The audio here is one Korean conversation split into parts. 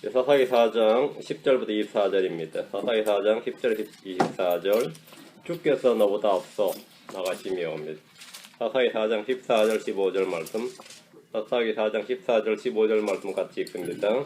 사사기 4장 10절부터 24절입니다. 사사기 4장 10절 24절 주께서 너보다 앞서 나가시며 옵니다. 사사기 4장 14절 15절 말씀, 사사기 4장 14절 15절 말씀 같이 읽습니다.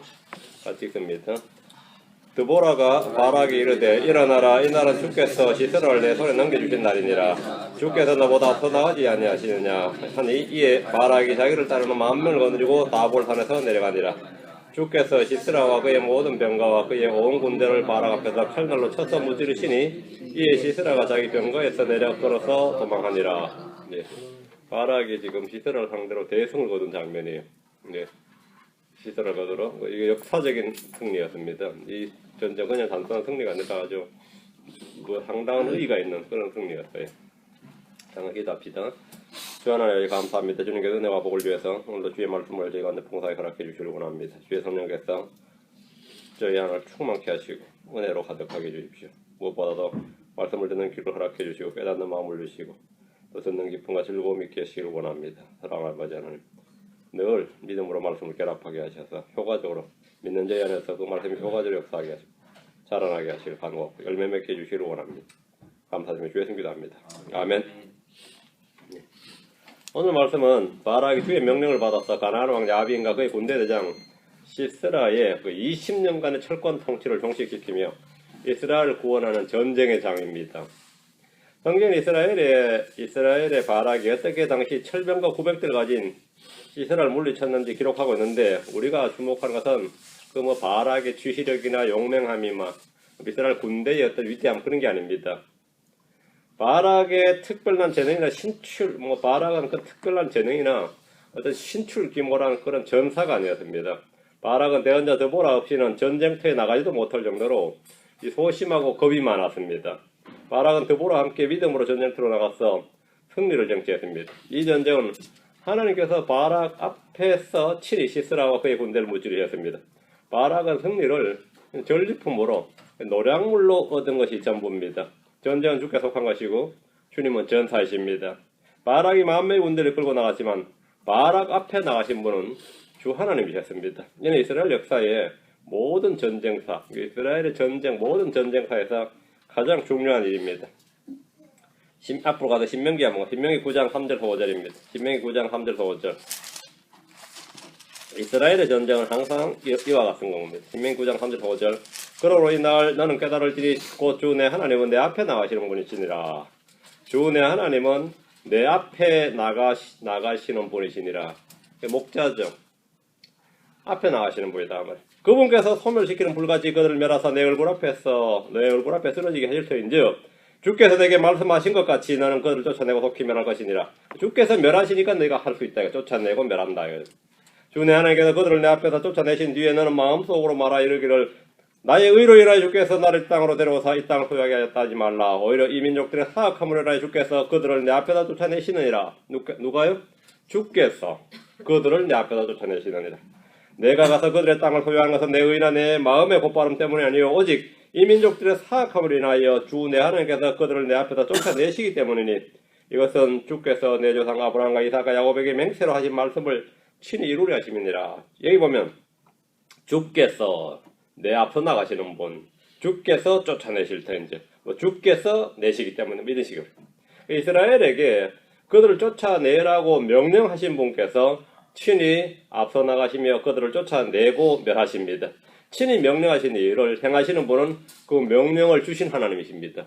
드보라가 바락이 이르되 일어나라, 이 날은 주께서 시스라를 내 손에 넘겨주신 날이니라. 주께서 너보다 앞서 나가지 아니하시느냐 하니, 이에 바락이 자기를 따르는 10,000명을 거느리고 다볼 산에서 내려가니라. 주께서 시스라와 그의 모든 병가와 그의 온 군대를 바락 앞에서 칼날로 쳐서 무찌르시니, 이에 시스라가 자기 병거에서 내려 걸어서 도망하니라. 네. 바락이 지금 시스라를 상대로 대승을 거둔 장면이에요. 네. 시스라를 거두러, 이게 역사적인 승리였습니다. 이 전쟁 그냥 단순한 승리가 아니라 아주 상당한 의의가 있는 그런 승리였어요. 잠깐 기도합시다. 주 하나님 감사합니다. 주님께서 은혜와 복을 위해서 오늘도 주의 말씀을 저희 가운데 풍성하게 허락해 주시길 원합니다. 주의 성령께서 저희 하나를 충만케 하시고 은혜로 가득하게 해주십시오. 무엇보다도 말씀을 듣는 귀를 허락해 주시고 깨닫는 마음을 주시고 또 듣는 기쁨과 즐거움이 있게 하시길 원합니다. 사랑하는 아버지 하나님, 늘 믿음으로 말씀을 결합하게 하셔서 효과적으로 믿는 저희 안에서 그 말씀이 효과적으로 역사하게 하시고 자라나게 하시길 간구하고 열매 맺게 해주시길 원합니다. 감사드리며 주의 성기도 합니다. 아멘. 오늘 말씀은 바락이 주의 명령을 받아서 가나안 왕 야빈과 그의 군대 대장 시스라의 그 20년간의 철권 통치를 종식시키며 이스라엘을 구원하는 전쟁의 장입니다. 성경 이스라엘의 바락이 어떻게 당시 철병과 900대를 가진 이스라엘을 물리쳤는지 기록하고 있는데, 우리가 주목하는 것은 그 바락의 주시력이나 용맹함이 이스라엘 군대의 어떤 위대함, 그런 게 아닙니다. 바락의 특별한 재능이나 신출, 바락은 그 특별한 재능이나 어떤 신출 기모라는 그런 전사가 아니었습니다. 바락은 대언자 드보라 없이는 전쟁터에 나가지도 못할 정도로 소심하고 겁이 많았습니다. 바락은 드보라와 함께 믿음으로 전쟁터로 나가서 승리를 쟁취했습니다. 이 전쟁은 하나님께서 바락 앞에서 친히 시스라와 그의 군대를 무찌르셨습니다. 바락은 승리를 전리품으로 노량물로 얻은 것이 전부입니다. 전쟁은 주께 속한 것이고 주님은 전사이십니다. 바락이 10,000명의 군대를 끌고 나갔지만 바락 앞에 나가신 분은 주 하나님이셨습니다. 이는 이스라엘 역사의 모든 전쟁사, 이스라엘의 전쟁, 모든 전쟁사에서 가장 중요한 일입니다. 앞으로 가서 신명기 9장 3절 5절입니다. 신명기 9장 3절 5절. 이스라엘의 전쟁은 항상 이와 같은 겁니다. 신명기 9장 3절 5절. 그러므로 이날 너는 깨달을지니 곧 주 내 하나님은 내 앞에 나가시는 분이시니라. 주 내 하나님은 내 앞에 나가시는 분이시니라. 목자죠. 앞에 나가시는 분이다. 그분께서 소멸시키는 불같이 그들을 멸하사 내 얼굴 앞에 쓰러지게 하실 터인즉 주께서 내게 말씀하신 것 같이 너는 그들을 쫓아내고 속히 멸할 것이니라. 주께서 멸하시니까 너희가 할 수 있다. 쫓아내고 멸한다. 주 내 하나님께서 그들을 내 앞에서 쫓아내신 뒤에 너는 마음속으로 말하 이르기를 나의 의로 인하여 주께서 나를 이 땅으로 데려오사 이 땅을 소유하게 하였다 하지 말라. 오히려 이 민족들의 사악함으로 인하여 주께서 그들을 내 앞에다 쫓아내시느니라. 누가요? 주께서 그들을 내 앞에다 쫓아내시느니라. 내가 가서 그들의 땅을 소유하는 것은 내 의나 내 마음의 곧바름 때문이 아니요 오직 이 민족들의 사악함으로 인하여 주 내 하나님께서 그들을 내 앞에다 쫓아내시기 때문이니, 이것은 주께서 내 조상 아브라함과 이삭과 야곱에게 맹세로 하신 말씀을 친히 이루려 하심이니라. 여기 보면 주께서 내 앞서 나가시는 분, 주께서 쫓아내실 터인지 주께서 내시기 때문에 믿으시길. 이스라엘에게 그들을 쫓아내라고 명령하신 분께서 친히 앞서 나가시며 그들을 쫓아내고 멸하십니다. 친히 명령하신 일을 행하시는 분은 그 명령을 주신 하나님이십니다.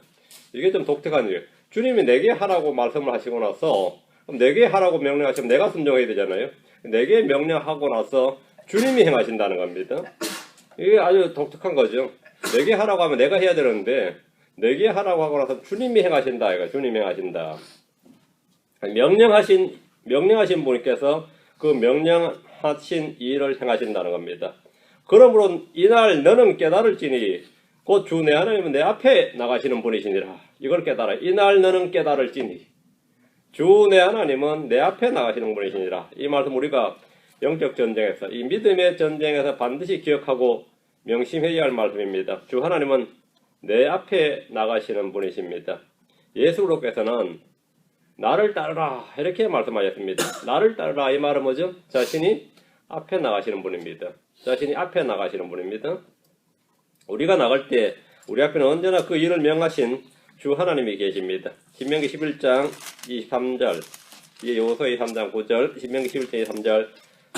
이게 좀 독특한 일이에요. 주님이 내게 하라고 말씀을 하시고 나서 그럼 내게 하라고 명령하시면 내가 순종해야 되잖아요. 내게 명령하고 나서 주님이 행하신다는 겁니다. 이게 아주 독특한 거죠. 내게 하라고 하면 내가 해야 되는데 내게 하라고 하고 나서 주님이 행하신다. 이거 주님이 행하신다. 명령하신 분께서 그 명령하신 일을 행하신다는 겁니다. 그러므로 이날 너는 깨달을지니 곧 주 내 하나님은 내 앞에 나가시는 분이시니라. 이걸 깨달아. 이날 너는 깨달을지니 주 내 하나님은 내 앞에 나가시는 분이시니라. 이 말씀 우리가 영적 전쟁에서, 이 믿음의 전쟁에서 반드시 기억하고 명심해야 할 말씀입니다. 주 하나님은 내 앞에 나가시는 분이십니다. 예수 그리스도께서는 나를 따르라 이렇게 말씀하셨습니다. 나를 따르라 이 말은 뭐죠? 자신이 앞에 나가시는 분입니다. 자신이 앞에 나가시는 분입니다. 우리가 나갈 때 우리 앞에는 언제나 그 일을 명하신 주 하나님이 계십니다. 신명기 11장 23절, 여호수아 3장 9절, 신명기 11장 23절.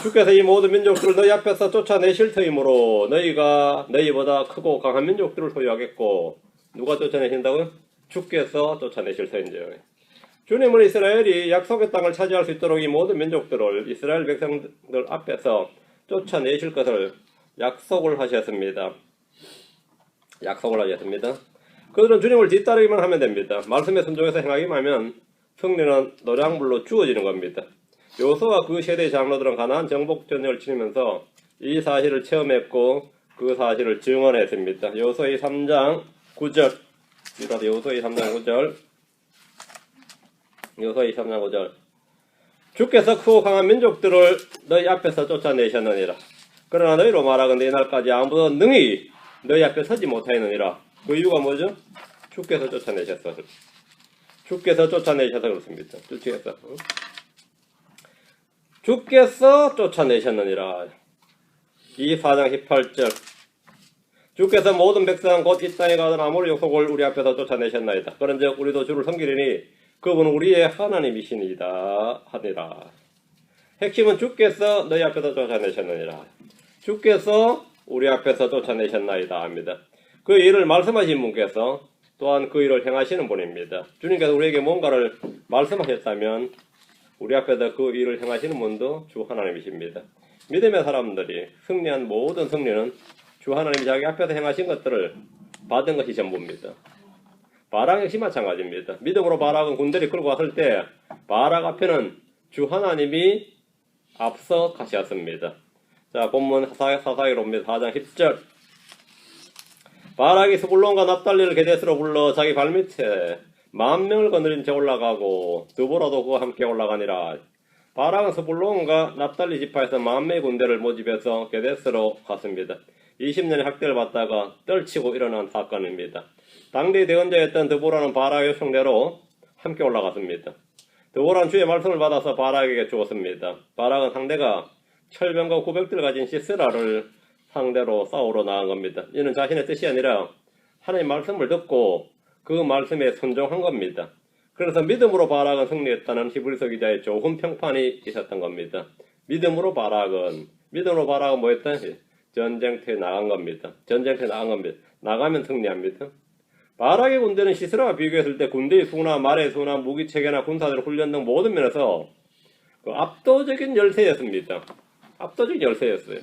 주께서 이 모든 민족들을 너희 앞에서 쫓아내실 터이므로 너희가 너희보다 크고 강한 민족들을 소유하겠고, 누가 쫓아내신다고요? 주께서 쫓아내실 터인데요. 주님은 이스라엘이 약속의 땅을 차지할 수 있도록 이 모든 민족들을 이스라엘 백성들 앞에서 쫓아내실 것을 약속을 하셨습니다. 약속을 하셨습니다. 그들은 주님을 뒤따르기만 하면 됩니다. 말씀에 순종해서 행하기만 하면 승리는 노량물로 주어지는 겁니다. 여호수아와 그 세대의 장로들은 가나안 정복 전쟁을 치르면서 이 사실을 체험했고 그 사실을 증언했습니다. 여호수아 3장 9절, 여호수아 3장 9절, 여호수아 3장 9절. 주께서 크고 강한 민족들을 너희 앞에서 쫓아내셨느니라. 그러나 너희로 말하건대 이날까지 아무도 능히 너희 앞에 서지 못하였느니라. 그 이유가 뭐죠? 주께서 쫓아내셔서. 주께서 쫓아내셔서 그렇습니다. 주께서 쫓아내셨느니라. 이 4장 18절. 주께서 모든 백성 곧 이 땅에 가던 아무리 족속을 우리 앞에서 쫓아내셨나이다. 그런즉 우리도 주를 섬기리니 그분은 우리의 하나님이시니이다 하니라. 핵심은 주께서 너희 앞에서 쫓아내셨느니라. 주께서 우리 앞에서 쫓아내셨나이다 합니다. 그 일을 말씀하신 분께서 또한 그 일을 행하시는 분입니다. 주님께서 우리에게 뭔가를 말씀하셨다면 우리 앞에서 그 일을 행하시는 분도 주 하나님이십니다. 믿음의 사람들이 승리한 모든 승리는 주 하나님이 자기 앞에서 행하신 것들을 받은 것이 전부입니다. 바락 역시 마찬가지입니다. 믿음으로 바락은 군대를 끌고 왔을 때 바락 앞에는 주 하나님이 앞서 가셨습니다. 자, 본문 사사기로 옵니다. 4장 10절. 바락이 스불론과 납달리를 게데스로 불러 자기 발밑에 10,000명을 거느린 채 올라가고 드보라도 그와 함께 올라가니라. 바락은 스불론과 납달리 지파에서 10,000명의 군대를 모집해서 게데스로 갔습니다. 20년의 학대를 받다가 떨치고 일어난 사건입니다. 당대 대언자였던 드보라는 바락의 요청대로 함께 올라갔습니다. 드보라는 주의 말씀을 받아서 바락에게 주었습니다. 바락은 상대가 철병과 구백들을 가진 시스라를 상대로 싸우러 나간 겁니다. 이는 자신의 뜻이 아니라 하나님의 말씀을 듣고 그 말씀에 순종한 겁니다. 그래서 믿음으로 바락은 승리했다는 히브리서 기자의 좋은 평판이 있었던 겁니다. 믿음으로 바락은 뭐 했다? 전쟁터에 나간 겁니다. 전쟁터에 나간 겁니다. 나가면 승리합니다. 바락의 군대는 시스라와 비교했을 때 군대의 수나 말의 수나 무기체계나 군사들 훈련 등 모든 면에서 그 압도적인 열세였습니다. 압도적인 열세였어요.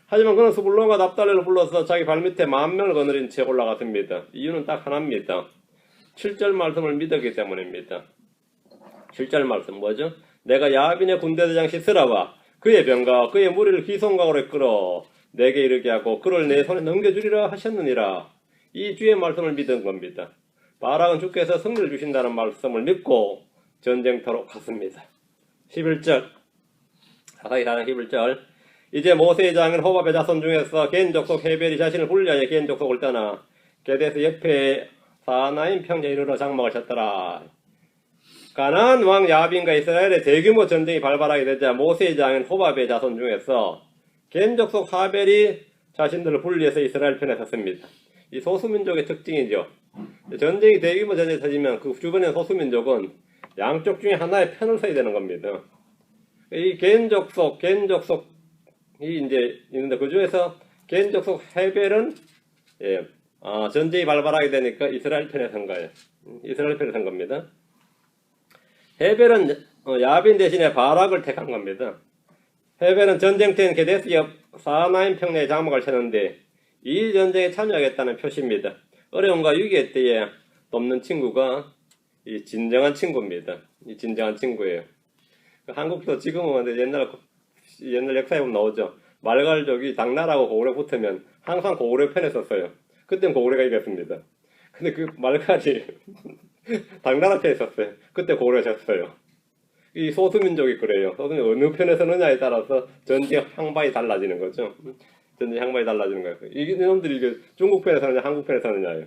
하지만 그는 스불론과 납달리를 불러서 자기 발밑에 10,000명을 거느린 채 올라갔습니다. 이유는 딱 하나입니다. 7절 말씀을 믿었기 때문입니다. 7절 말씀 뭐죠? 내가 야빈의 군대대장 시스라와 그의 병과 그의 무리를 기송강으로 이끌어 내게 이르게 하고 그를 내 손에 넘겨주리라 하셨느니라. 이 주의 말씀을 믿은 겁니다. 바락은 주께서 승리를 주신다는 말씀을 믿고 전쟁터로 갔습니다. 11절, 사사기 4장 11절. 이제 모세의 장인 호밥의 자손 중에서 겐 족속 헤벨이 자신을 분리하여 겐 족속을 떠나 게데스 옆에 사나임 평야에 이르러 장막을 쳤더라. 가나안 왕 야빈과 이스라엘의 대규모 전쟁이 발발하게 되자 모세의 장인 호밥의 자손 중에서 겐 족속 하벨이 자신들을 분리해서 이스라엘 편에 섰습니다. 이 소수민족의 특징이죠. 전쟁이 대규모 전쟁이 터지면 그 주변의 소수민족은 양쪽 중에 하나의 편을 서야 되는 겁니다. 이 겐 족속이 이제 있는데 그 중에서 겐 족속 헤벨은 전쟁이 발발하게 되니까 이스라엘 편에 선 거예요. 이스라엘 편에 선 겁니다. 헤벨은 야빈 대신에 바락을 택한 겁니다. 헤벨은 전쟁터인 게데스 옆 사나임 평야에 장막을 쳤는데 이 전쟁에 참여하겠다는 표시입니다. 어려움과 위기의 때에 돕는 친구가 이 진정한 친구입니다. 이 진정한 친구예요. 한국도 지금은 옛날 역사에 보면 나오죠. 말갈족이 당나라하고 고구려 붙으면 항상 고구려 편에 섰어요. 그땐 고구려가 이겼습니다. 근데 그 말갈이 당나라 편에 섰어요. 그때 고구려가 졌어요. 이 소수민족이 그래요. 소수민족 어느 편에 서느냐에 따라서 전쟁 향방이 달라지는 거죠. 전쟁 향방이 달라지는 거예요. 이놈들이 중국 편에 서느냐 한국 편에 서느냐예요.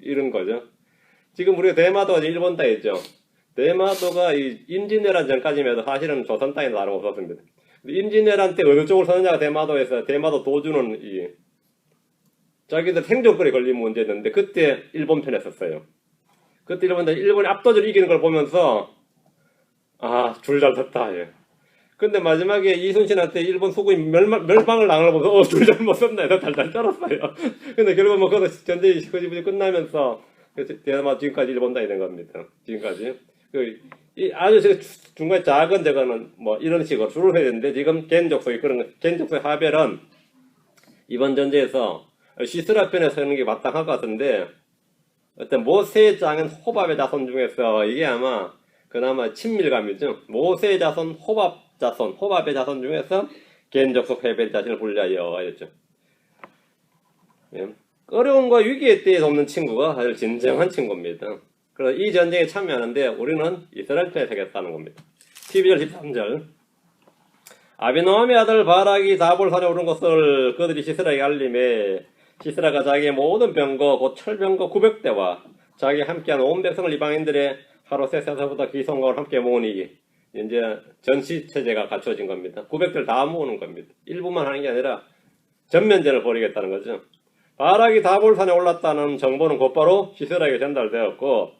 이런 거죠. 지금 우리가 대마도가 일본 땅이죠. 대마도가 이 임진왜란 전까지만 해도 사실은 조선 땅에 다름없었습니다. 임진왜란 때 어느 쪽을 서느냐가 대마도에서 대마도 도주는 자기들 생존권에 걸린 문제였는데 그때 일본 편에 섰어요. 그때 일본이 압도적으로 이기는 걸 보면서 줄 잘 섰다. 예. 근데 마지막에 이순신한테 일본 수군이 멸방을 당하고 보면서 줄 잘못 섰나 해서 달달 떨었어요. 근데 결국 뭐 그거 전쟁이 흐지부지 끝나면서 대마도 지금까지 일본 다니는 겁니다. 지금까지. 아주 중간에 작은 저거는 뭐 이런 식으로 줄을 해야 되는데 지금 겐족속이 그런 겐족속의 하별은 이번 전쟁에서 시스라 편에 서는 게 마땅할 것 같은데 어떤 모세의 장인 호밥의 자손 중에서 이게 아마 그나마 친밀감이죠. 모세의 자손, 호밥의 자손 중에서 겐족속 해별 자신을 분리하여 하였죠. 예. 어려움과 위기에 때에 돕는 친구가 사실 진정한 친구입니다. 그래서 이 전쟁에 참여하는데 우리는 이스라엘 편에 서겠다는 겁니다. 12절 13절 아비노함의 아들 바락이 다볼산에 오른 것을 그들이 시스라에게 알림해 시스라가 자기의 모든 병거 곧 철병거 900대와 자기 함께한 온 백성을 이방인들의 하루 세세서부터 기성과를 함께 모으니 이제 전시체제가 갖춰진 겁니다. 900대를 다 모으는 겁니다. 일부만 하는 게 아니라 전면전을 벌이겠다는 거죠. 바락이 다볼산에 올랐다는 정보는 곧바로 시스라에게 전달되었고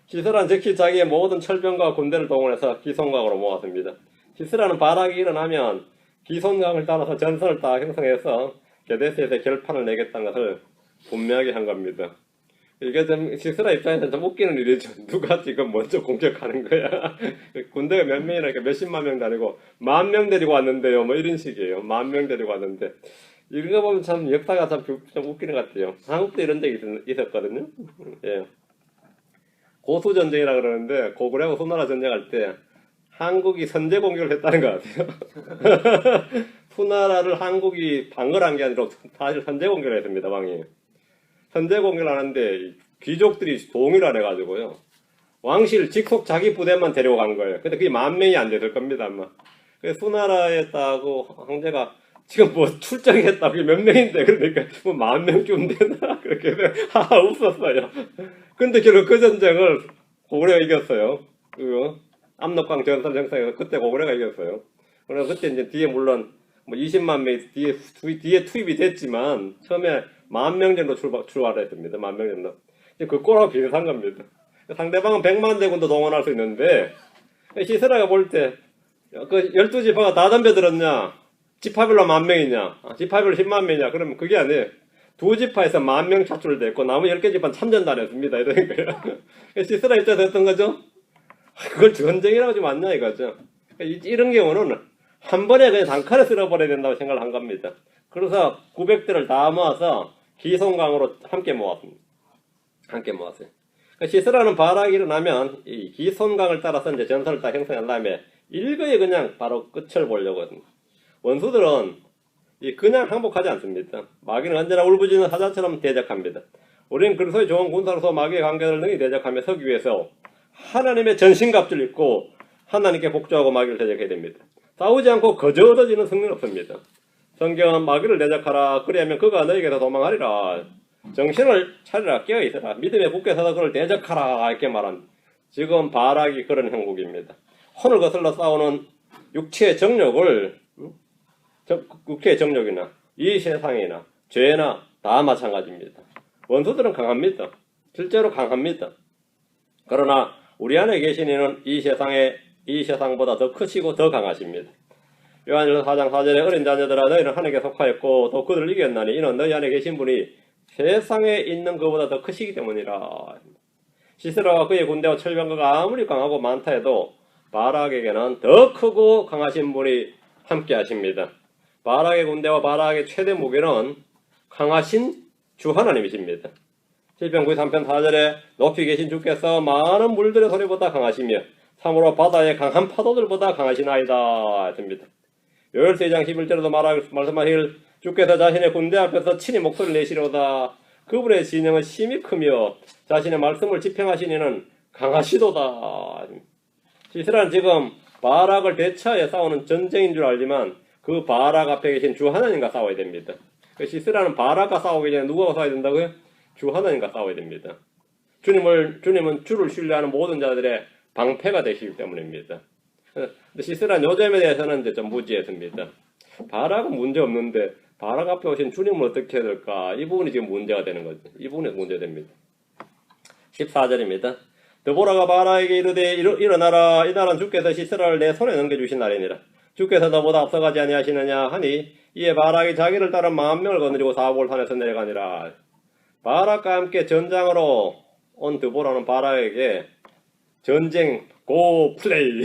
시스라는 즉시 자기의 모든 철병과 군대를 동원해서 기손강으로 모았습니다. 시스라는 바락이 일어나면 기손강을 따라서 전선을 딱 형성해서 게데스에서 결판을 내겠다는 것을 분명하게 한 겁니다. 이게 좀 시스라 입장에서 좀 웃기는 일이죠. 누가 지금 먼저 공격하는 거야. 군대가 몇 명이나 이렇게 몇십만 명도 아니고 10,000명 데리고 왔는데요. 뭐 이런 식이에요. 10,000명 데리고 왔는데 이런 거 보면 참 역사가 좀 웃기는 것 같아요. 한국도 이런 적이 있었거든요. 예. 고수전쟁이라 그러는데 고구려하고 수나라 전쟁할 때 한국이 선제 공격을 했다는 것 같아요. 수나라를 한국이 방어한 게 아니라 사실 선제 공격을 했습니다. 왕이. 선제 공격을 하는데 귀족들이 동의를 안 해가지고요. 왕실 직속 자기 부대만 데리고 간 거예요. 근데 그게 10,000명이 안 됐을 겁니다. 아마. 그래서 수나라에 있다고 황제가 지금 뭐 출정했다고 몇 명인데 그러니까 뭐 10,000명쯤 되나 그렇게 하하 웃었어요. 근데 결국 그 전쟁을 고구려가 이겼어요. 그 압록강 전선 형성해서 그때 고구려가 이겼어요. 그래서 그때 이제 뒤에 물론 뭐 20만 명이 뒤에 투입이 됐지만 처음에 10,000명 정도 출발했습니다. 10,000명 정도. 그 꼴하고 비슷한 겁니다. 상대방은 100만 대군도 동원할 수 있는데 시스라가 볼 때 그 12지파가 다 덤벼들었냐? 지파별로 10,000명이냐? 지파별로 10만 명이냐? 그러면 그게 아니에요. 두 지파에서 10,000명 차출됐고 나머지 10개 지파는 참전단이었습니다. 이런 거예요. 시스라 입장에서 어떤 거죠? 그걸 전쟁이라고 하지 맞냐 이거죠. 이런 경우는 한 번에 그냥 단칼에 쓸어버려야 된다고 생각을 한 겁니다. 그래서 900대를 다 모아서 기손강으로 함께 모았습니다. 함께 모았어요. 시스라는 바락이 일어나면 이 기손강을 따라서 이제 전선을 딱 형성한 다음에 일거에 그냥 바로 끝을 보려고 합니다. 원수들은 그냥 항복하지 않습니다. 마귀는 언제나 울부짖는 사자처럼 대적합니다. 우리는 그리스도의 좋은 군사로서 마귀의 관계를 능히 대적하며 서기 위해서 하나님의 전신갑주를 입고 하나님께 복종하고 마귀를 대적해야 됩니다. 싸우지 않고 거저 얻어지는 승리는 없습니다. 성경은 마귀를 대적하라. 그리하면 그가 너에게서 도망하리라. 정신을 차리라. 깨어있어라. 믿음에 굳게 서서 그를 대적하라. 이렇게 말한 지금 바락이 그런 형국입니다. 혼을 거슬러 싸우는 육체의 정욕을 육체의 정욕이나 이 세상이나 죄나 다 마찬가지입니다. 원수들은 강합니다. 실제로 강합니다. 그러나 우리 안에 계신 이는 이 세상보다 더 크시고 더 강하십니다. 요한일서 4장 4절에 어린 자녀들아 너희는 하나님께 속하였고 또 그들을 이겼나니 이는 너희 안에 계신 분이 세상에 있는 것보다 더 크시기 때문이라. 시스라와 그의 군대와 철병거가 아무리 강하고 많다 해도 바락에게는 더 크고 강하신 분이 함께 하십니다. 바락의 군대와 바락의 최대 무기는 강하신 주 하나님이십니다. 시편 93편 4절에 높이 계신 주께서 많은 물들의 소리보다 강하시며 참으로 바다의 강한 파도들보다 강하시나이다 했습니다. 요엘서 2장 11절에도 말씀하실 주께서 자신의 군대 앞에서 친히 목소리를 내시려다. 그분의 진영은 심히 크며 자신의 말씀을 집행하시니는 강하시도다. 시스라는 지금 바락을 대처해 싸우는 전쟁인 줄 알지만 그 바락 앞에 계신 주 하나님과 싸워야 됩니다. 시스라는 바락과 싸우기 전에 누구와 싸워야 된다고요? 주 하나님과 싸워야 됩니다. 주님은 주를 신뢰하는 모든 자들의 방패가 되시기 때문입니다. 근데 시스라 요점에 대해서는 이제 좀 무지했습니다. 바락은 문제 없는데 바락 앞에 오신 주님을 어떻게 해야 될까? 이 부분이 지금 문제가 되는 거죠. 이 부분이 문제됩니다. 14절입니다. 드보라가 바락에게 이르되 일어나라. 이 날은 주께서 시스라를 내 손에 넘겨주신 날이니라. 주께서 너보다 앞서가지 아니하시느냐 하니 이에 바락이 자기를 따라 10,000명을 거느리고 사볼 산에서 내려가니라. 바락과 함께 전장으로 온 드보라는 바락에게 전쟁 고 플레이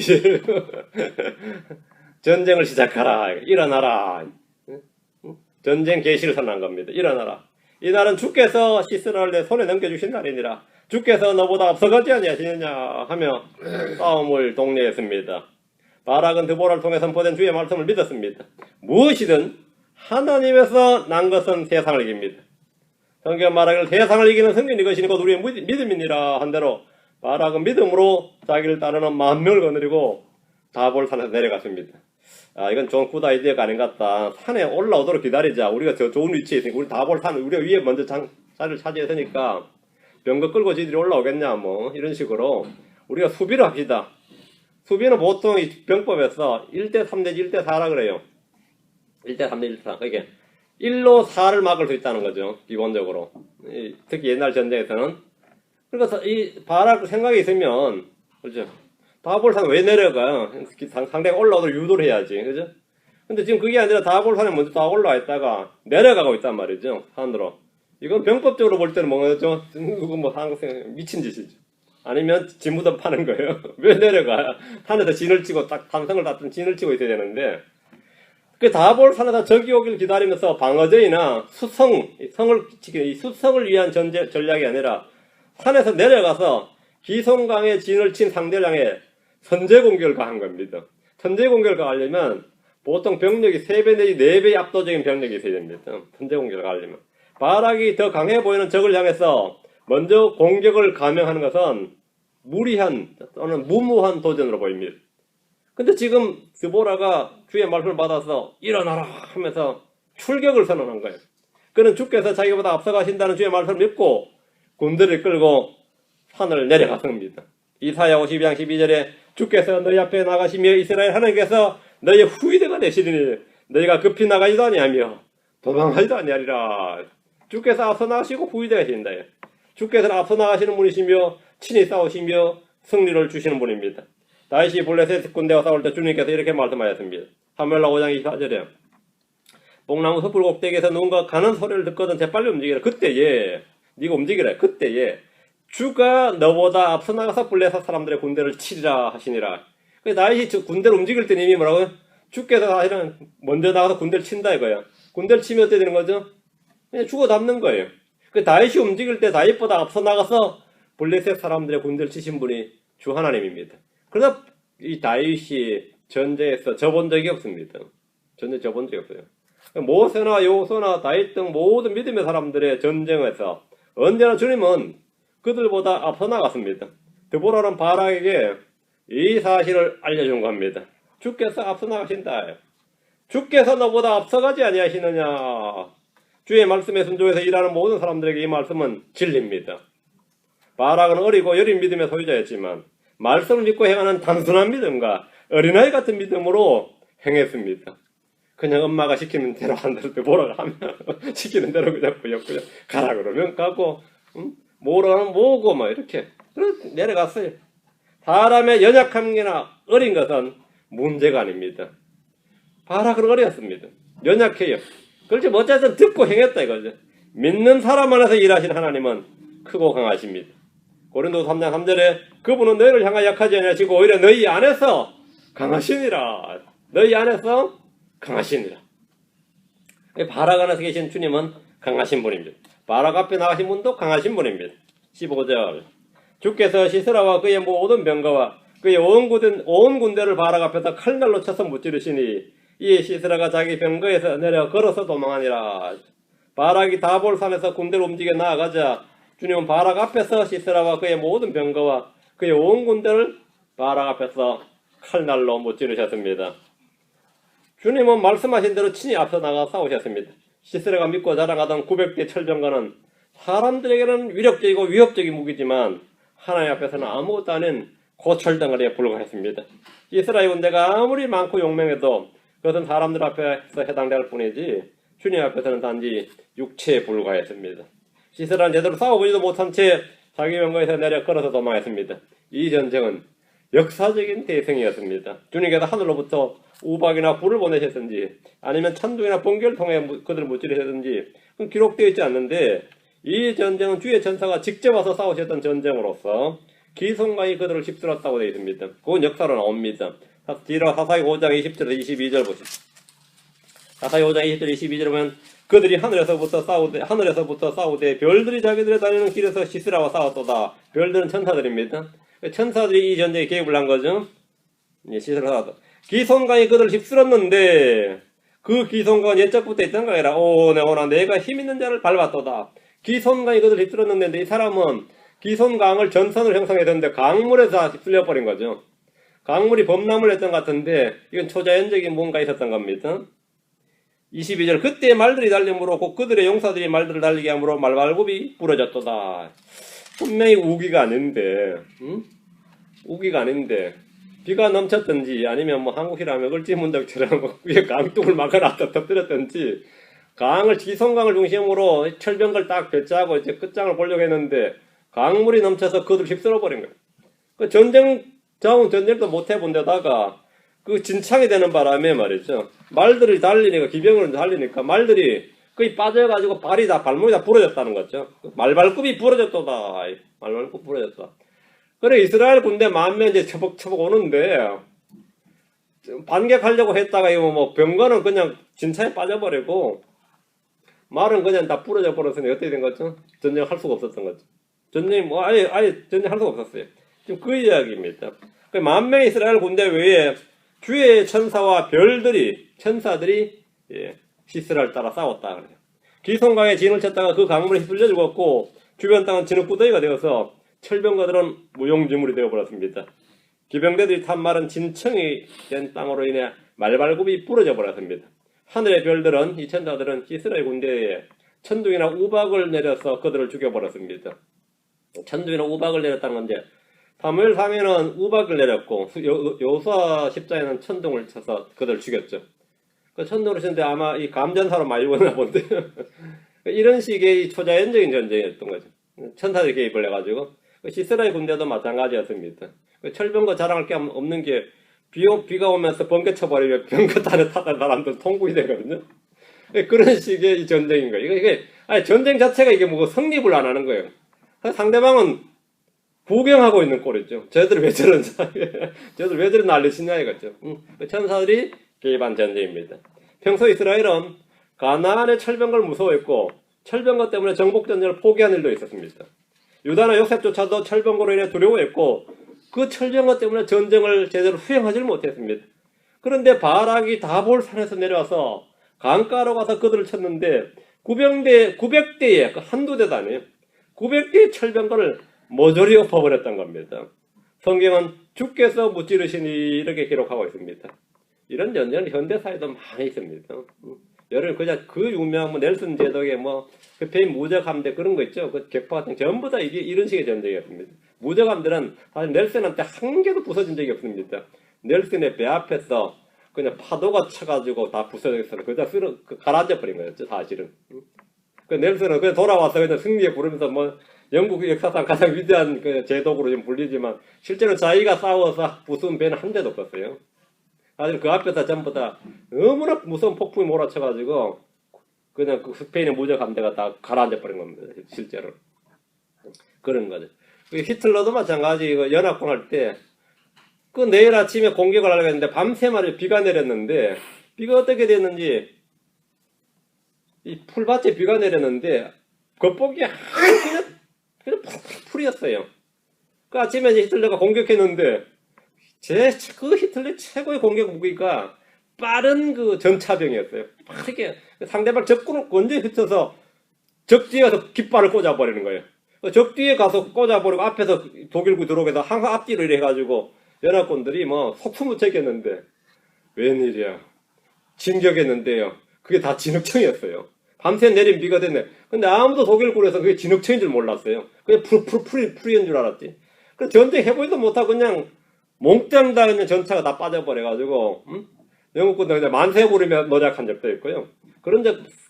전쟁을 시작하라. 일어나라. 전쟁 개시를 선언한 겁니다. 일어나라. 이날은 주께서 시스라를 내 손에 넘겨주신 날이니라. 주께서 너보다 앞서가지 아니하시느냐 하며 싸움을 독려했습니다. 바락은 드보라를 통해 선포된 주의 말씀을 믿었습니다. 무엇이든 하나님에서 난 것은 세상을 이깁니다. 성경 말하기를 세상을 이기는 승리는 이것이니 곧 우리의 믿음이니라 한대로 바락은 믿음으로 자기를 따르는 10,000명을 거느리고 다볼 산에서 내려갔습니다. 이건 좀 굿 아이디어가 아닌 것 같다. 산에 올라오도록 기다리자. 우리가 저 좋은 위치에 있으니까 우리 다볼 산 우리가 위에 먼저 자리를 차지했으니까 병거 끌고 지들이 올라오겠냐 뭐 이런 식으로 우리가 수비를 합시다. 수비는 보통 이 병법에서 1대3 내지 1대4라 그래요. 1대3 내지 1대4. 그러니까 1로 4를 막을 수 있다는 거죠. 기본적으로. 특히 옛날 전쟁에서는. 그러니까 이 바락 생각이 있으면 그렇죠. 다볼산 왜 내려가요? 상대가 올라오도록 유도를 해야지. 그죠? 근데 지금 그게 아니라 다볼산에 먼저 다 올라와 있다가 내려가고 있단 말이죠. 산으로. 이건 병법적으로 볼 때는 뭐죠? 누구 뭐 미친 짓이죠. 아니면 진무덤 파는 거예요. 왜 내려가? 산에서 진을 치고 딱 탄성을 닿던 진을 치고 있어야 되는데 그 다볼산에서 적이 오길 기다리면서 방어전이나 성을 지키는 이 수성을 위한 전략이 아니라 산에서 내려가서 기송강에 진을 친 상대를 향해 선제 공격을 가한 겁니다. 선제 공격을 가하려면 보통 병력이 3배 내지 4배의 압도적인 병력이 있어야 됩니다. 선제 공격을 가하려면. 바락이 더 강해 보이는 적을 향해서 먼저 공격을 감행하는 것은 무리한 또는 무모한 도전으로 보입니다. 근데 지금 드보라가 주의 말씀을 받아서 일어나라 하면서 출격을 선언한 거예요. 그는 주께서 자기보다 앞서가신다는 주의 말씀을 믿고 군대를 끌고 산을 내려갔습니다. 이사야 52장 12절에 주께서 너희 앞에 나가시며 이스라엘 하나님께서 너희의 후위대가 되시리니 너희가 급히 나가지도 아니하며 도망하지도 아니하리라. 주께서 앞서 나가시고 후위대가 되신다. 주께서는 앞서 나가시는 분이시며 친히 싸우시며 승리를 주시는 분입니다. 다윗이 블레셋 군대와 싸울 때 주님께서 이렇게 말씀하셨습니다. 사무엘하 5장 24절에 뽕나무 숲을 꼭대기에서 누군가 가는 소리를 듣거든 재빨리 움직이라. 그때에 네가 움직이라. 그때에 주가 너보다 앞서 나가서 블레셋 사람들의 군대를 치리라 하시니라. 다윗이 군대를 움직일 때 이미 뭐라고요? 주께서 사실은 먼저 나가서 군대를 친다 이거야. 군대를 치면 어떻게 되는 거죠? 그냥 죽어 남는 거예요. 다윗이 움직일 때 다윗보다 앞서 나가서 블레셋 사람들의 군대를 치신 분이 주 하나님입니다. 그러나 이 다윗이 전쟁에서 져본 적이 없습니다. 전쟁 져본 적이 없어요. 모세나 요소나 다윗 등 모든 믿음의 사람들의 전쟁에서 언제나 주님은 그들보다 앞서 나갔습니다. 드보라는 바락에게 이 사실을 알려준 겁니다. 주께서 앞서 나가신다. 주께서 너보다 앞서가지 아니하시느냐. 주의 말씀에 순종해서 일하는 모든 사람들에게 이 말씀은 진리입니다. 바락은 어리고 여린 믿음의 소유자였지만 말씀을 믿고 행하는 단순한 믿음과 어린아이 같은 믿음으로 행했습니다. 그냥 엄마가 시키는 대로 한 대로 드보라가 하면 시키는 대로 그냥 부역부역 가라 그러면 가고 뭐라면 뭐고 막 이렇게 내려갔어요. 사람의 연약함이나 어린 것은 문제가 아닙니다. 바락은 어렸습니다. 연약해요. 그렇지 어쨌든 듣고 행했다 이거죠. 믿는 사람 안에서 일하시는 하나님은 크고 강하십니다. 고린도서 3장 3절에 그분은 너희를 향하여 약하지 아니하시고 오히려 너희 안에서 강하시니라. 너희 안에서 강하시니라. 바락 안에서 계신 주님은 강하신 분입니다. 바락 앞에 나가신 분도 강하신 분입니다. 15절 주께서 시스라와 그의 모든 병거와 그의 온 군대를 바락 앞에서 칼날로 쳐서 무찌르시니 이에 시스라가 자기 병거에서 내려 걸어서 도망하니라. 바락이 다볼산에서 군대를 움직여 나아가자 주님은 바락 앞에서 시스라와 그의 모든 병거와 그의 온 군대를 바락 앞에서 칼날로 무찌르셨습니다. 주님은 말씀하신 대로 친히 앞서 나가 싸우셨습니다. 시스라가 믿고 자랑하던 900대 철병거는 사람들에게는 위력적이고 위협적인 무기지만 하나님 앞에서는 아무것도 아닌 고철덩어리에 불과했습니다. 이스라엘 군대가 아무리 많고 용맹해도 그것은 사람들 앞에서 해당될 뿐이지 주님 앞에서는 단지 육체에 불과했습니다. 이스라엘은 제대로 싸워보지도 못한 채 자기 병거에서 내려 걸어서 도망했습니다. 이 전쟁은 역사적인 대승이었습니다. 주님께서 하늘로부터 우박이나 불을 보내셨든지 아니면 천둥이나 번개를 통해 그들을 무찌르셨든지 그건 기록되어 있지 않는데 이 전쟁은 주의 전사가 직접 와서 싸우셨던 전쟁으로서 기손강이 그들을 휩쓸었다고 되어 있습니다. 그건 역사로 나옵니다. 뒤로 사사기 5장 20절에서 22절 보십시오. 사사기 5장 20절 22절 보면 그들이 하늘에서부터 싸우되 별들이 자기들의 다니는 길에서 시스라와 싸웠도다. 별들은 천사들입니다. 천사들이 이 전쟁에 개입을 한 거죠. 시스라와 싸웠다. 기손강이 그들을 휩쓸었는데 그 기손강은 옛적부터 있던 거 아니라 오나 내가 힘있는 자를 밟았도다. 기손강이 그들을 휩쓸었는데 이 사람은 기손강을 전선을 형성해야 되는데 강물에서 휩쓸려버린 거죠. 강물이 범람을 했던 것 같은데 이건 초자연적인 뭔가 있었던 겁니다. 22절 그때 말들이 달림으로 곧 그들의 용사들이 말들을 달리게 하므로 말발굽이 부러졌도다. 분명히 우기가 아닌데 우기가 아닌데 비가 넘쳤든지 아니면 뭐 한국이라면 을지문덕처럼 위에 강둑을 막아놨다 터뜨렸든지 강을 기손강을 중심으로 철병을 딱 배치하고 이제 끝장을 보려고 했는데 강물이 넘쳐서 그들을 휩쓸어버린 거예요. 그 전쟁도 못 해본 데다가 그 진창이 되는 바람에 말이죠. 말들이 달리니까, 기병을 달리니까 말들이 거의 빠져가지고 발목이 다 부러졌다는 거죠. 말발굽이 부러졌도다. 말발굽 부러졌다. 그래, 이스라엘 군대 10,000명 이제 처벅처벅 오는데, 반격하려고 했다가 이거 뭐 병거는 그냥 진창에 빠져버리고, 말은 그냥 다 부러져 버렸으니 어떻게 된 거죠? 전쟁할 수가 없었던 거죠. 전쟁 아예 전쟁할 수가 없었어요. 지금 그 이야기입니다. 10,000명의 이스라엘 군대 외에 주의 천사와 천사들이 시스라를 따라 싸웠다 그래요. 기손강에 진을 쳤다가 그 강물에 휩쓸려 죽었고 주변 땅은 진흙구덩이가 되어서 철병거들은 무용지물이 되어버렸습니다. 기병대들이 탄 말은 진청이 된 땅으로 인해 말발굽이 부러져 버렸습니다. 하늘의 별들은 이 천사들은 이스라엘 군대에 천둥이나 우박을 내려서 그들을 죽여버렸습니다. 천둥이나 우박을 내렸다는 건데 사무엘상에는 우박을 내렸고 여호수아 10장에는 천둥을 쳐서 그들을 죽였죠. 그 천둥을 치는데 아마 이 감전사로 많이 오나 본데 이런 식의 초자연적인 전쟁이었던 거죠. 천사들이 개입을 해가지고 이스라엘 군대도 마찬가지였습니다. 철병거 자랑할 게 없는 게 비가 오면서 번개 쳐버리면 병거 탄에 타던 사람들 통구이 되거든요. 그런 식의 전쟁인 거예요. 이게 아니 전쟁 자체가 이게 뭐 성립을 안 하는 거예요. 상대방은 구경하고 있는 꼴이죠. 쟤들 왜 저런 난리 치냐 이거죠. 천사들이 개입한 전쟁입니다. 평소 이스라엘은 가나안의 철병거를 무서워했고 철병거 때문에 정복전쟁을 포기한 일도 있었습니다. 유다나 요셉조차도 철병거로 인해 두려워했고 그 철병거 때문에 전쟁을 제대로 수행하지 못했습니다. 그런데 바락이 다볼산에서 내려와서 강가로 가서 그들을 쳤는데 900대의 한두 대도 아니에요. 900대의 철병거를 모조리 엎어버렸던 겁니다. 성경은 주께서 무찌르시니 이렇게 기록하고 있습니다. 이런 전쟁은 현대사에도 많이 있습니다. 여러분 그냥 그 유명한 넬슨 제독의 스페인 무적함대 그런 거 있죠. 그 격파 같은 전부 다 이게 이런 식의 전쟁이었습니다. 무적함들은 사실 넬슨한테 한 개도 부서진 적이 없습니다. 넬슨의 배 앞에서 그냥 파도가 쳐가지고 다 부서졌어요. 그다 가라앉아 버린 거였죠, 사실은. 그 넬슨은 그냥 돌아와서 그냥 승리에 부르면서 영국 역사상 가장 위대한 그 제독으로 좀 불리지만 실제로 자기가 싸워서 부순 배는 한 대도 없었어요. 사실 그 앞에서 전부 다 너무나 무서운 폭풍이 몰아쳐가지고 그냥 그 스페인의 무적 함대가 다 가라앉아 버린 겁니다. 실제로 그런 거죠. 히틀러도 마찬가지 연합군 할 때 그 내일 아침에 공격을 하려고 했는데 밤새 말이에요. 비가 내렸는데 비가 어떻게 됐는지 이 풀밭에 비가 내렸는데 겉보기 그냥 풀이었어요. 그 아침에 이제 히틀러가 공격했는데 그 히틀러 최고의 공격 무기가 빠른 그 전차병이었어요. 빠르게 상대방 적군을 언제 흩어서 적 뒤에 가서 깃발을 꽂아버리는 거예요. 적 뒤에 가서 꽂아버리고 앞에서 독일군 들어오게 해서 항상 앞뒤로 이래 해가지고 연합군들이 속수무 쳤겠는데 웬일이야. 진격했는데요. 그게 다 진흙청이었어요. 밤새 내린 비가 됐네. 근데 아무도 독일군에서 그게 진흙청인 줄 몰랐어요. 그게 풀이인 줄 알았지. 그 전쟁 해보지도 못하고 그냥 몽땅 다 그냥 전차가 다 빠져버려가지고, 영국군도 그냥 만세 부리며 노작한 적도 있고요.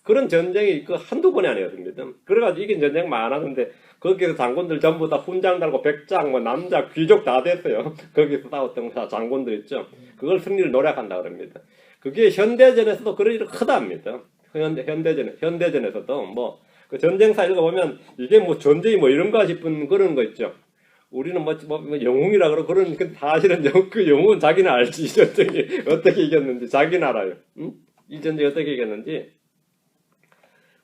그런 전쟁이 그 한두 번이 아니었습니다. 그래가지고 이긴 전쟁 많았는데, 거기서 장군들 전부 다 훈장 달고 백장, 뭐 남자, 귀족 다 됐어요. 거기서 싸웠던 장군들 있죠. 그걸 승리를 노력한다 그럽니다. 그게 현대전에서도 그런 일이 크답니다. 현대전에서도 뭐, 그 전쟁사 읽어보면 이게 뭐 전쟁이 뭐 이런가 싶은 그런 거 있죠. 우리는 뭐 영웅이라 그러고 그런 사실은 그 영웅은 자기는 알지. 이 전쟁이 어떻게 이겼는지 자기는 알아요. 응? 이 전쟁이 어떻게 이겼는지.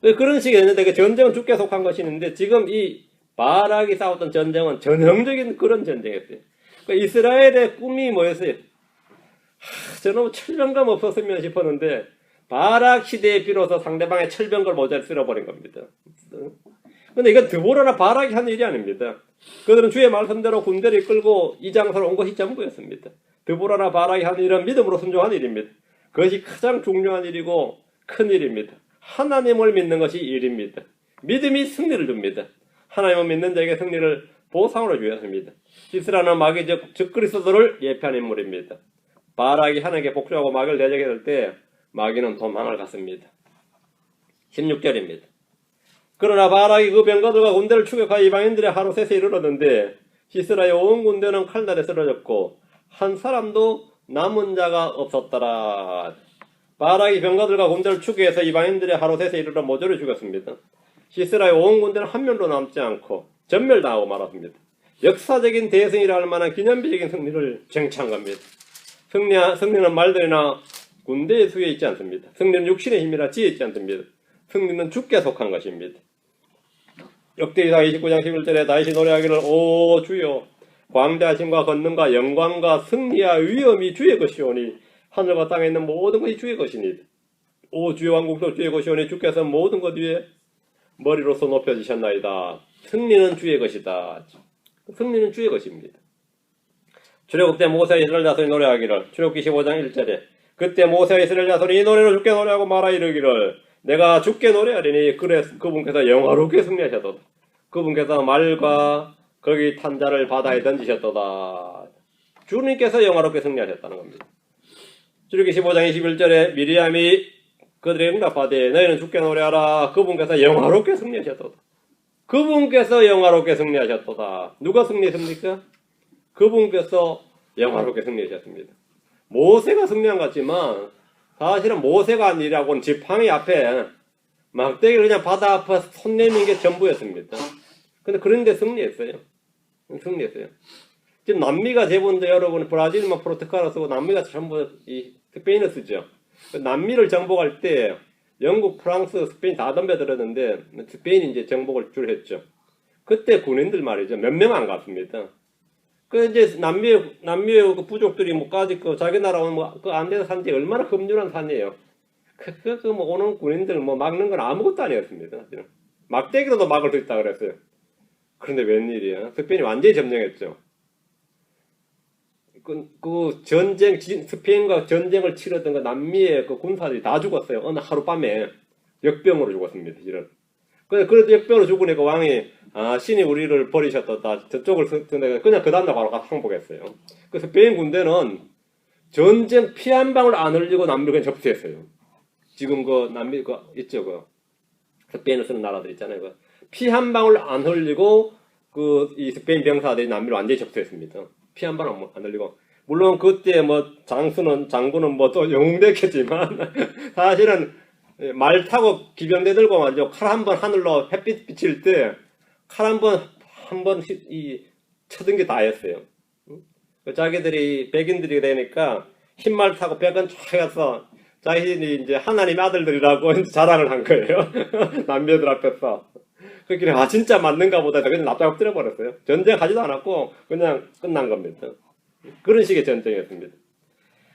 그런 식이었는데 그 전쟁은 죽게 속한 것이 있는데 지금 이 바락이 싸웠던 전쟁은 전형적인 그런 전쟁이었어요. 그러니까 이스라엘의 꿈이 뭐였어요? 저놈 철병감 없었으면 싶었는데 바락 시대에 비로소 상대방의 철병걸 모자를 쓸어버린 겁니다. 근데 이건 드보라나 바락이 한 일이 아닙니다. 그들은 주의 말씀대로 군대를 이끌고 이 장소로 온 것이 전부였습니다. 드보라나 바락이 한 일은 믿음으로 순종한 일입니다. 그것이 가장 중요한 일이고 큰 일입니다. 하나님을 믿는 것이 일입니다. 믿음이 승리를 줍니다. 하나님을 믿는 자에게 승리를 보상으로 주었습니다. 시스라는 마귀 즉 그리스도를 예표한 인물입니다. 바락이 하나님께 복종하고 마귀를 대적해 될 때 마귀는 도망을 갔습니다. 16절입니다. 그러나 바락이 그 병거들과 군대를 추격하여 이방인들의 하루 셋에 이르렀는데 시스라의 온 군대는 칼날에 쓰러졌고 한 사람도 남은 자가 없었더라. 바락이 병거들과 군대를 추격해서 이방인들의 하루 셋에 이르러 모조리 죽였습니다. 시스라의 온 군대는 한 명도 남지 않고 전멸당하고 말았습니다. 역사적인 대승이라 할 만한 기념비적인 승리를 쟁취한 겁니다. 승리는 말들이나 군대의 수에 있지 않습니다. 승리는 육신의 힘이나 지혜에 있지 않습니다. 승리는 주께 속한 것입니다. 역대기상 29장 11절에 다윗이 노래하기를 오 주여 광대하심과 권능과 영광과 승리와 위엄이 주의 것이오니 하늘과 땅에 있는 모든 것이 주의 것이니 오 주의 왕국도 주의 것이오니 주께서 모든 것 위에 머리로서 높여지셨나이다. 승리는 주의 것이다. 승리는 주의 것입니다. 출애굽 때 모세와 이스라엘 자손이 노래하기를 출애굽기 15장 1절에 그때 모세와 이스라엘 자손이 이 노래로 주께 노래하고 말하 이르기를 내가 주께 노래하리니 그래 그분께서 영화롭게 승리하셨도다. 그분께서 말과 거기 탄 자를 바다에 던지셨도다. 주님께서 영화롭게 승리하셨다는 겁니다. 출애굽기 15장 21절에 미리암이 그들의 응답하되 너희는 주께 노래하라. 그분께서 영화롭게 승리하셨도다. 그분께서 영화롭게 승리하셨도다. 누가 승리했습니까? 그분께서 영화롭게 승리하셨습니다. 모세가 승리한 것 같지만 사실은 모세가 한 일이라고는 지팡이 앞에 막대기를 그냥 바다 앞에 손 내민 게 전부였습니다. 근데 그런데 승리했어요. 지금 남미가 대부분도 여러분 브라질만 포르투갈어 쓰고 남미가 전부 이 스페인어 쓰죠. 남미를 정복할 때 영국, 프랑스, 스페인 다 덤벼들었는데 스페인이 이제 정복을 줄 했죠. 그때 군인들 말이죠. 몇 명 안 갔습니다. 그 이제 남미의 그 부족들이 뭐까지 그 자기 나라 오면 그 안 되는 산지 얼마나 험준한 산이에요. 뭐 오는 군인들 뭐 막는 건 아무것도 아니었습니다. 막대기로도 막을 수 있다 그랬어요. 그런데 웬일이야? 스페인이 완전히 점령했죠. 그 전쟁 스페인과 전쟁을 치렀던 그 남미의 그 군사들이 다 죽었어요. 어느 하룻밤에 역병으로 죽었습니다. 이런. 그래도 역병으로 죽으니까 왕이 신이 우리를 버리셨다. 저쪽을 그냥 그 다음날 바로 가서 항복했어요. 그 스페인 군대는 전쟁 피 한 방울 안 흘리고 남미를 그냥 접수했어요. 지금 그 남미 그 있죠. 그 스페인을 쓰는 나라들 있잖아요. 피 한 방울 안 흘리고 이 스페인 병사들이 남미를 완전히 접수했습니다. 피 한 방울 안 흘리고. 물론 그때 뭐 장군은 뭐 또 영웅됐겠지만 사실은 말 타고 기병대 들고 말이죠. 칼 한 번 하늘로 햇빛 비칠 때 칼 한 번 쳐든 게 다였어요. 자기들이 백인들이 되니까 흰말 타고 백은 쫙 가서 자신이 이제 하나님의 아들들이라고 자랑을 한 거예요. 남녀들 앞에서. 그러니까 진짜 맞는가 보다 해서 그냥 납작 엎드려 버렸어요. 전쟁하지도 않았고 그냥 끝난 겁니다. 그런 식의 전쟁이었습니다.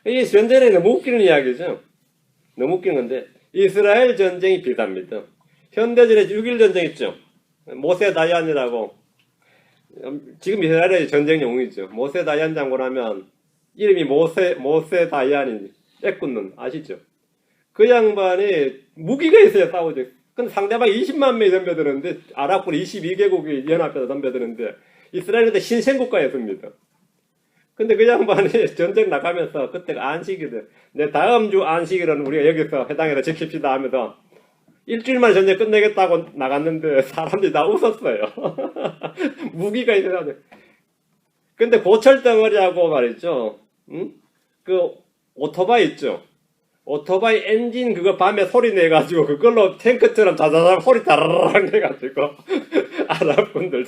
이 전쟁이 너무 웃기는 이야기죠. 너무 웃기는 건데 이스라엘 전쟁이 비슷합니다. 현대전에 6.1 전쟁 있죠. 모세 다이안이라고 지금 이스라엘의 전쟁 영웅이죠. 모세 다이안 장군 하면 이름이 모세 다이안이 애굽는 아시죠? 그 양반이 무기가 있어야 싸우죠. 근데 상대방 20만 명이 덤벼드는데 아랍군 22개국이 연합해서 덤벼드는데 이스라엘 그때 신생국가였습니다. 근데 그 양반이 전쟁 나가면서 그때가 안식일이래. 내 다음 주 안식일은 우리가 여기서 해당해서 지킵시다 하면서 일주일만에 전쟁 끝내겠다고 나갔는데 사람들이 다 웃었어요. 무기가 있어야 돼. 근데 고철덩어리하고 말이죠. 응? 그 오토바이 있죠. 오토바이 엔진 그거 밤에 소리 내가지고 그걸로 탱크처럼 자자자 소리 다라락 내가지고 아랍분들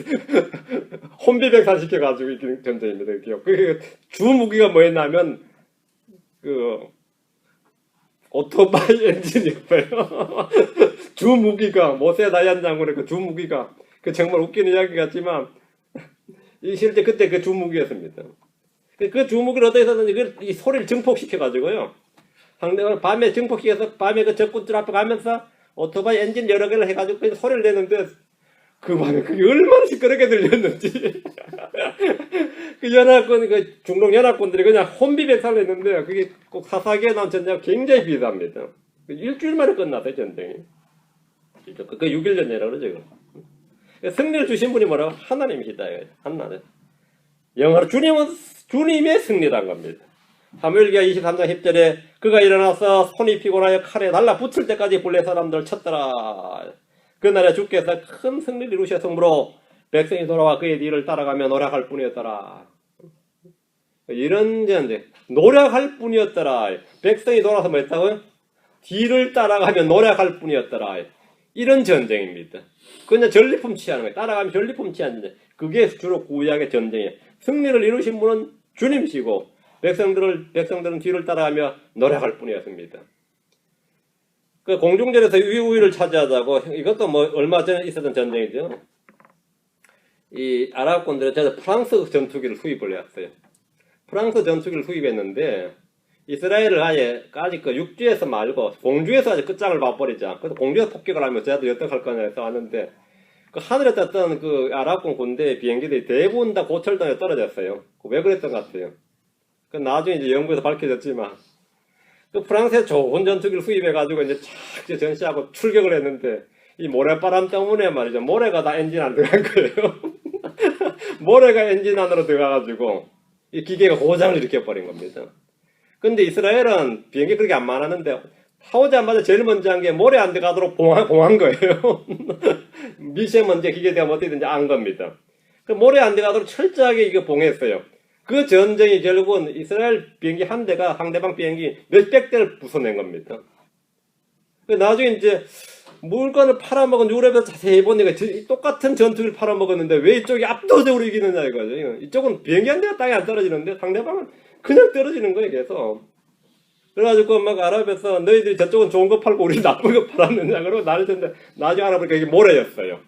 혼비백산 시켜가지고 이기는 전쟁입니다. 그 주무기가 뭐였냐면 그 오토바이 엔진이었어요. 주무기가 모세 다이안 장군의 그 주무기가 그 정말 웃기는 이야기 같지만 실제 그때 그 주무기였습니다. 그 주무기를 어떻게 썼는지 이 소리를 증폭시켜가지고요. 상대방을 밤에 증폭시켜서 밤에 그 적군들 앞에 가면서 오토바이 엔진 여러 개를 해가지고 그 소리를 내는데 그 밤에 그게 얼마나 시끄럽게 들렸는지. 그 연합군, 그 중동 연합군들이 그냥 혼비백산을 했는데 그게 꼭 사사기에 나온 전쟁 굉장히 비쌉니다. 일주일 만에 끝났어요, 전쟁이. 그 6.1 전쟁이라고 그러죠. 승리를 주신 분이 뭐라고? 하나님이시다. 하나님. 영어로 주님의 승리란 겁니다. 사무엘기하 23장 10절에 그가 일어나서 손이 피곤하여 칼에 달라붙을 때까지 블레 사람들을 쳤더라. 그날에 주께서 큰 승리를 이루셨으므로 백성이 돌아와 그의 뒤를 따라가며 노력할 뿐이었더라. 이런 전쟁 노력할 뿐이었더라. 백성이 돌아서 뭐 했다고요? 뒤를 따라가며 노력할 뿐이었더라. 이런 전쟁입니다. 그냥 전리품 취하는 거예요. 따라가면 전리품 취하는 전쟁. 그게 주로 구약의 전쟁이에요. 승리를 이루신 분은 주님이시고 백성들은 뒤를 따라가며 노력할 뿐이었습니다. 그 공중전에서 우위를 차지하자고 이것도 뭐 얼마 전에 있었던 전쟁이죠. 이 아랍군들은 프랑스 전투기를 수입을 했어요. 프랑스 전투기를 수입했는데 이스라엘을 아직 그 육지에서 말고 공중에서 아주 끝장을 봐버리자. 그래서 공중에서 폭격을 하면 쟤도 어떡할 거냐 해서 하는데 그 하늘에 떴던 그 아랍군 군대 비행기들이 대부분 다 고철도에 떨어졌어요. 왜 그랬던 것 같아요. 그 나중에 이제 연구에서 밝혀졌지만 그 프랑스에 좋은 전투기를 수입해가지고 이제 착 전시하고 출격을 했는데 이 모래바람 때문에 말이죠. 모래가 다 엔진 안 들어간 거예요. 모래가 엔진 안으로 들어가가지고 이 기계가 고장을 일으켜버린 겁니다. 근데 이스라엘은 비행기 그렇게 안 많았는데 타오자마자 제일 먼저 한 게 모래 안 들어가도록 봉한 거예요. 미세먼지 기계대가 어떻게든지 안 겁니다. 그 모래 안 들어가도록 철저하게 이거 봉했어요. 그 전쟁이 결국은 이스라엘 비행기 한 대가 상대방 비행기 몇백 대를 부숴낸 겁니다. 나중에 이제 물건을 팔아먹은 유럽에서 자세히 보니까 똑같은 전투기를 팔아먹었는데 왜 이쪽이 압도적으로 이기느냐 이거죠. 이쪽은 비행기 한 대가 땅에 안 떨어지는데 상대방은 그냥 떨어지는 거예요, 계속. 그래가지고 막 아랍에서 너희들이 저쪽은 좋은 거 팔고 우리 나쁜 거 팔았느냐 그러고 난리 쳤는데 나중에 알아보니까 이게 모래였어요.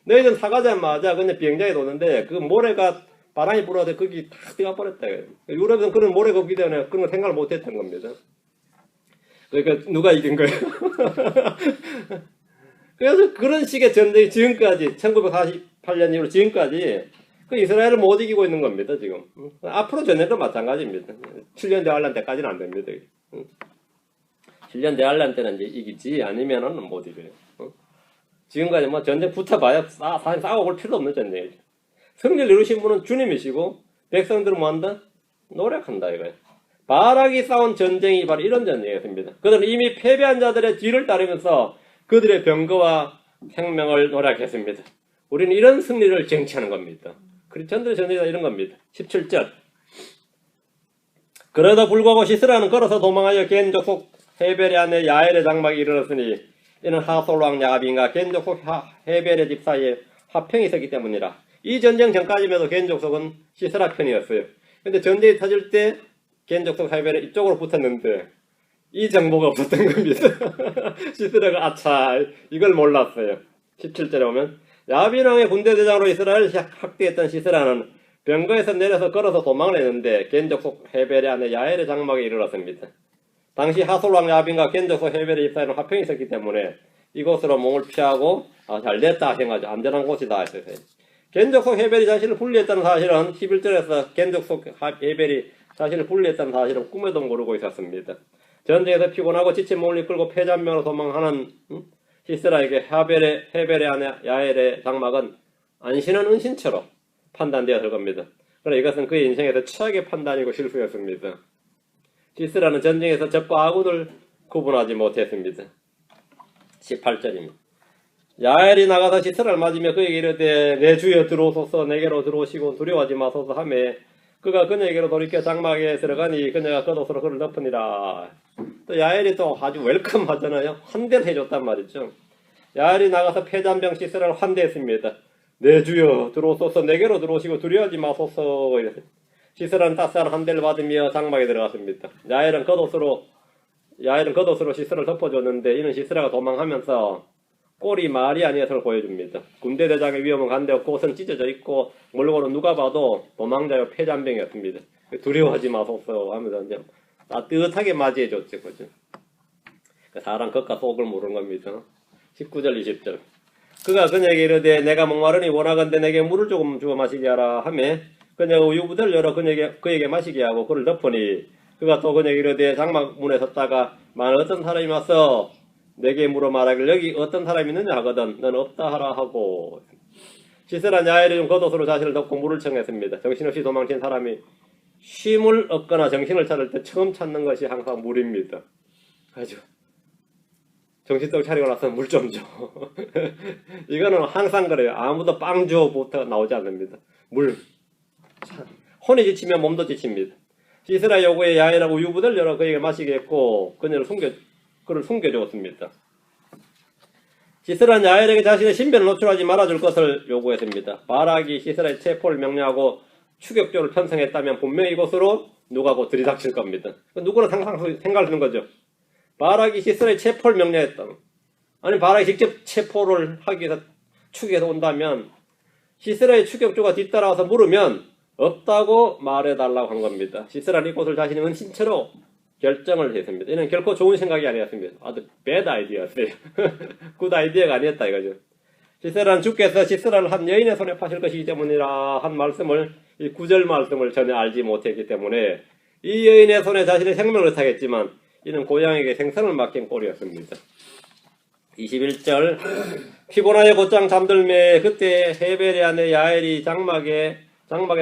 너희들은 사가자마자 그냥 비행장에 도는데 그 모래가 바람이 불어서 거기 탁 뛰어 버렸다. 유럽에서는 그런 모래가 없기 때문에 그런 거 생각을 못 했던 겁니다. 그러니까 누가 이긴 거예요? 그래서 그런 식의 전쟁이 지금까지 1948년 이후로 지금까지 그 이스라엘을 못 이기고 있는 겁니다. 지금 앞으로 전쟁도 마찬가지입니다. 7년 대환란 때까지는 안 됩니다. 7년 대환란 때는 이제 이기지 아니면은 못 이겨요. 지금까지 뭐 전쟁 붙어봐야 싸워볼 필요 없는 전쟁이죠. 승리를 이루신 분은 주님이시고 백성들은 뭐한다? 노력한다 이거예요. 바락이 싸운 전쟁이 바로 이런 전쟁이었습니다. 그들은 이미 패배한 자들의 뒤를 따르면서 그들의 병거와 생명을 노력했습니다. 우리는 이런 승리를 쟁취하는 겁니다. 크리스천들의 전쟁이다 이런 겁니다. 17절 그러다 불구하고 시스라는 걸어서 도망하여 겐 족속 헤벨의 아내 야엘의 장막에 이르렀으니 이는 하솔 왕 야빈과 겐 족속 헤벨의 집 사이에 화평이 있었기 때문이라. 이 전쟁 전까지만 해도 겐 족속은 시스라 편이었어요. 근데 전쟁이 터질 때 겐 족속 헤벨이 이쪽으로 붙었는데 이 정보가 없었던 겁니다. 시스라가 아차 이걸 몰랐어요. 17절에 보면 야빈 왕의 군대 대장으로 이스라엘을 학대했던 시스라는 병거에서 내려서 걸어서 도망을 했는데 겐 족속 헤벨의 아내 야엘의 장막에 이르렀습니다. 당시 하솔 왕 야빈과 겐 족속 헤벨의 집 사이는 화평이 있었기 때문에 이곳으로 몸을 피하고 잘됐다 생각하죠. 안전한 곳이다 했어요. 겐 족속 헤벨이 자신을 분리했다는 사실은 11절에서 겐 족속 헤벨이 자신을 분리했다는 사실은 꿈에도 모르고 있었습니다. 전쟁에서 피곤하고 지친 몸을 이끌고 패잔명으로 도망하는 시스라에게 헤벨의 아내 야엘의 장막은 안신은 은신처럼 판단되었을 겁니다. 그러나 이것은 그의 인생에서 최악의 판단이고 실수였습니다. 시스라는 전쟁에서 적과 아군을 구분하지 못했습니다. 18절입니다. 야엘이 나가서 시스라를 맞으며 그에게 이르되 내 주여 들어오소서 내게로 들어오시고 두려워하지 마소서 하매 그가 그녀에게로 돌이켜 장막에 들어가니 그녀가 겉옷으로 그를 덮으니라. 또 야엘이 또 아주 웰컴하잖아요. 환대를 해줬단 말이죠. 야엘이 나가서 패잔병 시스라를 환대했습니다. 내 주여 들어오소서 내게로 들어오시고 두려워하지 마소서. 시스라는 따스한 환대를 받으며 장막에 들어갔습니다. 야엘은 겉옷으로 시스라를 덮어줬는데 이는 시스라가 도망하면서 꼴이 말이 아니어서를 보여줍니다. 군대 대장의 위험은 간데없고 옷은 찢어져 있고 몰고는 누가 봐도 도망자요 패잔병이었습니다. 두려워하지 마소서 하면서 이제 따뜻하게 맞이해줬죠. 그죠? 사람 겉과 속을 모르는 겁니다. 19절 20절 그가 그녀에게 이르되 내가 목마르니 원하건대 내게 물을 조금 주어 마시게 하라 하매 그녀가 우유부대를 열어 그에게 마시게 하고 그를 덮으니 그가 또 그녀에게 이르되 장막 문에 섰다가 만일 어떤 사람이 와서 내게 물어 말하길 여기 어떤 사람이 있느냐 하거든 너는 없다 하라 하고. 시스라 야엘이 좀 겉옷으로 자신을 덮고 물을 청했습니다. 정신없이 도망친 사람이 쉼을 얻거나 정신을 차릴 때 처음 찾는 것이 항상 물입니다. 아주 정신떡 차리고 나서 물 좀 줘. 이거는 항상 그래요. 아무도 빵 줘부터 나오지 않습니다. 물. 혼이 지치면 몸도 지칩니다. 시스라 요구에 야엘하고 우유부대를 열어 그에게 마시게 했고 그를 숨겨주었습니다. 시스라는 야엘에게 자신의 신변을 노출하지 말아줄 것을 요구했습니다. 바락이 시스라의 체포를 명령하고 추격조를 편성했다면 분명히 이곳으로 누가 곧 들이닥칠 겁니다. 누구나 항상 생각하는 거죠. 바락이 시스라의 체포를 명령했다. 아니 바락이 직접 체포를 하기 위해서 추격해서 온다면 시스라의 추격조가 뒤따라와서 물으면 없다고 말해달라고 한 겁니다. 시스라는 이곳을 자신의 은신처로 결정을 했습니다. 이는 결코 좋은 생각이 아니었습니다. 아주 bad idea였어요. good idea가 아니었다 이거죠. 시스라는 주께서 시스라를 한 여인의 손에 파실 것이기 때문이라 한 말씀을 이 9절 말씀을 전혀 알지 못했기 때문에 이 여인의 손에 자신의 생명을 타겠지만 이는 고양이에게 생선을 맡긴 꼴이었습니다. 21절 피곤하여 곧장 잠들매 그때 헤벨의 아내 야엘이 장막에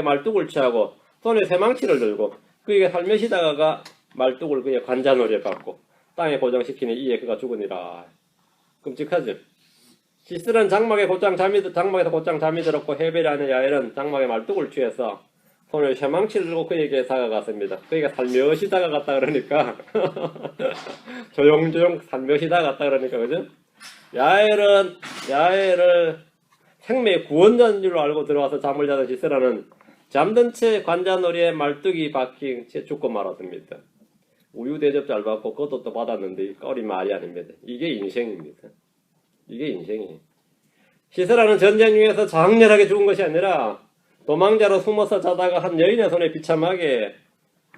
말뚝을 취하고 손에 새망치를 들고 그에게 살며시 다가가 말뚝을 그의 관자놀이에 받고 땅에 고정시키니 이에 그가 죽으니라. 끔찍하죠. 시스라는 장막에서 곧장 잠이 들었고 헤벨의 아내 야엘은 장막에 말뚝을 취해서 손에 쇠망치를 들고 그에게 다가갔습니다. 그에게 살며시 다가갔다 그러니까 조용조용 살며시 다가갔다 그러니까 그죠? 야엘을 생명의 구원자인 줄 알고 들어와서 잠을 자던 시스라는 잠든 채 관자놀이에 말뚝이 박힌 채 죽고 말았습니다. 우유 대접 잘 받고 겉옷도 받았는데 꼴이 말이 아닙니다. 이게 인생입니다. 이게 인생이에요. 시스라는 전쟁 중에서 장렬하게 죽은 것이 아니라 도망자로 숨어서 자다가 한 여인의 손에 비참하게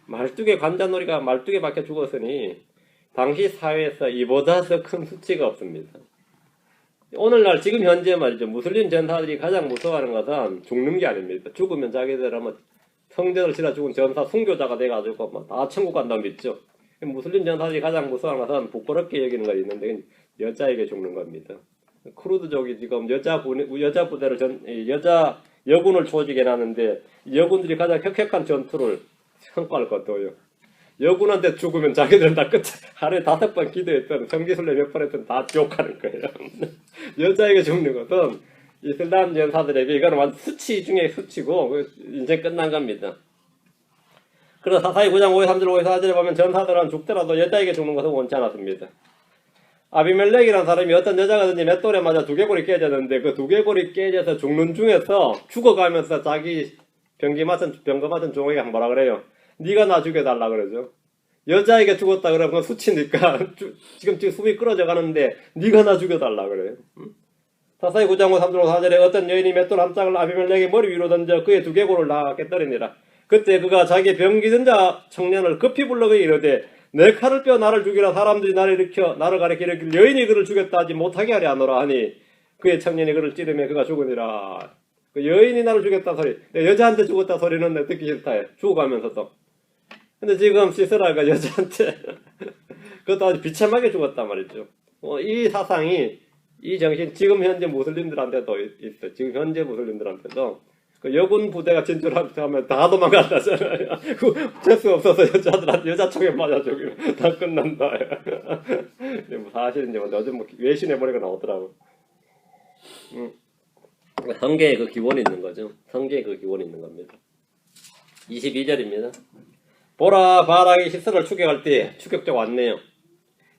말뚝에 관자놀이가 말뚝에 박혀 죽었으니 당시 사회에서 이보다 더 큰 수치가 없습니다. 오늘날 지금 현재 말이죠. 무슬림 전사들이 가장 무서워하는 것은 죽는 게 아닙니다. 죽으면 자기들 아마 성전을 치러 죽은 전사 순교자가 돼가지고 뭐 다 천국 간다고 믿죠. 무슬림 전사들이 가장 무서워하는 것은 부끄럽게 여기는 것이 있는데 여자에게 죽는 겁니다. 쿠르드족이 지금 여자 여군을 조직해놨는데 여군들이 가장 혁혁한 전투를 성과를 거둬요. 여군한테 죽으면 자기들은 다 하루에 5번 기도했던 성기순례 몇 번 했던 다 욕하는 거예요. 여자에게 죽는 것은 이슬람 전사들에게 이거는 완전 수치 중에 수치고 인생 끝난 겁니다. 그래서 사사기 9장 53절 54절에 보면 전사들은 죽더라도 여자에게 죽는 것은 원치 않았습니다. 아비멜렉이라는 사람이 어떤 여자가든지 맷돌에 맞아 두개골이 깨졌는데 그 두개골이 깨져서 죽는 중에서 죽어가면서 자기 병거 맞은 종에게 뭐라 그래요? 네가 나 죽여달라 그러죠. 여자에게 죽었다 그러면 그건 수치니까 지금 숨이 끊어져 가는데 네가 나 죽여달라 그래요. 사사기 9장 53절 4절에 어떤 여인이 맷돌 한 짝을 아비멜렉의 머리 위로 던져 그의 두개골을 나가 깨뜨리니라. 그때 그가 자기의 병기든 자 청년을 급히 불러 그에게 이르되 내 칼을 빼어 나를 죽이라. 사람들이 나를 가리켜 이르길 여인이 그를 죽였다 하지 못하게 하려 하노라 하니 그의 청년이 그를 찌르며 그가 죽으니라. 그 여인이 나를 죽였다 소리, 여자한테 죽었다 소리는 내 듣기 싫다 해. 죽어가면서도. 근데 지금 시스라가 여자한테 그것도 아주 비참하게 죽었단 말이죠. 이 사상이 이 정신 지금 현재 무슬림들한테도 있어요. 지금 현재 무슬림들한테도 그 여군 부대가 진출하면 다 도망간다잖아요. 재수 없어서 여자들한테 여자총에 맞아 죽이면 다 끝난다. 사실 이제 요즘 뭐 외신에 보니까 나오더라고. 성계에 그 기본이 있는 거죠. 성계에 그 기본이 있는 겁니다. 22절입니다. 보라 바락이 시설을 추격할 때 추격자가 왔네요.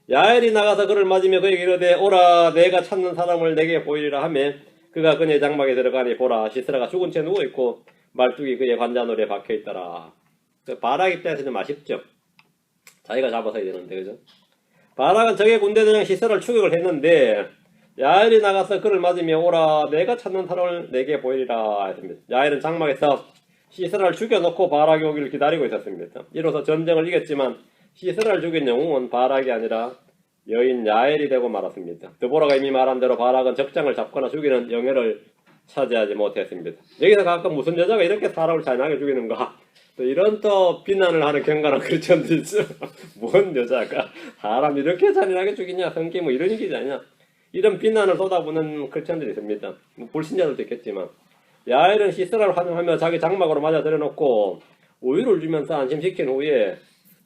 야엘이 나가서 그를 맞으며 그에게 이르되 오라 내가 찾는 사람을 내게 보이리라 하며 그가 그의 장막에 들어가니 보라 시스라가 죽은 채 누워있고 말뚝이 그의 관자놀이에 박혀있더라. 바락 입장에서 좀 아쉽죠. 자기가 잡아서야 되는데 그죠. 바락은 적의 군대들이랑 시스라를 추격을 했는데 야엘이 나가서 그를 맞으며 오라 내가 찾는 사람을 내게 보이리라 했습니다. 야엘은 장막에서 시스라를 죽여놓고 바락이 오기를 기다리고 있었습니다. 이로써 전쟁을 이겼지만 시스라를 죽인 영웅은 바락이 아니라 여인 야엘이 되고 말았습니다. 드보라가 이미 말한 대로 바락은 적장을 잡거나 죽이는 영예를 차지하지 못했습니다. 여기서 가끔 무슨 여자가 이렇게 사람을 잔인하게 죽이는가 또 이런 또 비난을 하는 경건한 크리스천도 있죠. 뭔 여자가 사람 이렇게 잔인하게 죽이냐 성기 뭐 이런 얘기지 않냐 이런 비난을 쏟아부는 크리스천들이 있습니다. 불신자들도 있겠지만 야엘은 시스라를 환영하며 자기 장막으로 맞아 들여놓고 우유를 주면서 안심시킨 후에